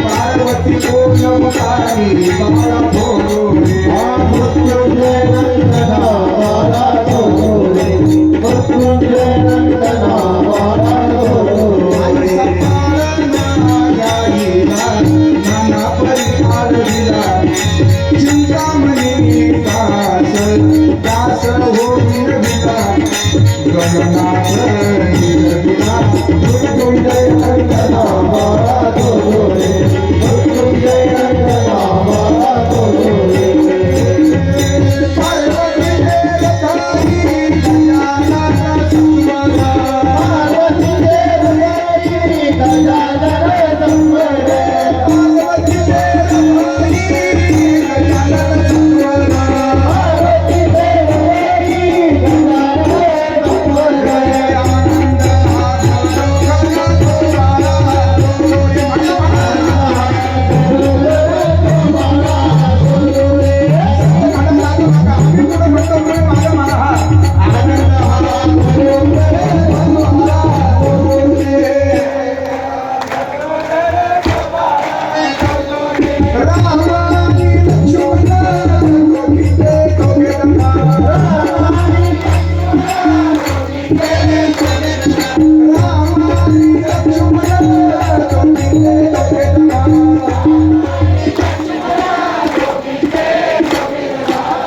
पार्वती को नमकारी बाला भोरो मृत्युंजय नंदना बाला भोरो मृत्युंजय नंदना बाला भोरो नाना परिहार दिला चिंतामणी दास हो निर्भिला गणनाथ निर्भिला मृत्युंजय नंदना बाला भोरो मृत्युंजय नंदना बाला भोरो पार्वती देव ताई गजानन संवरा पार्वती देव ताई गजानन संवरा पार्वती देव ताई गजानन संवरा पार्वती देव ताई गजानन संवरा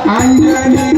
आनंद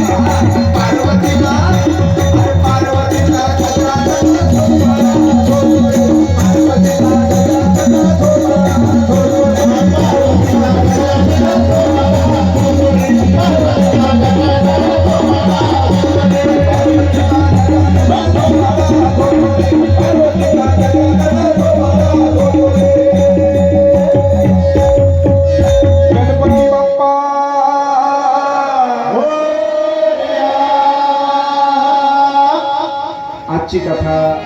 Saya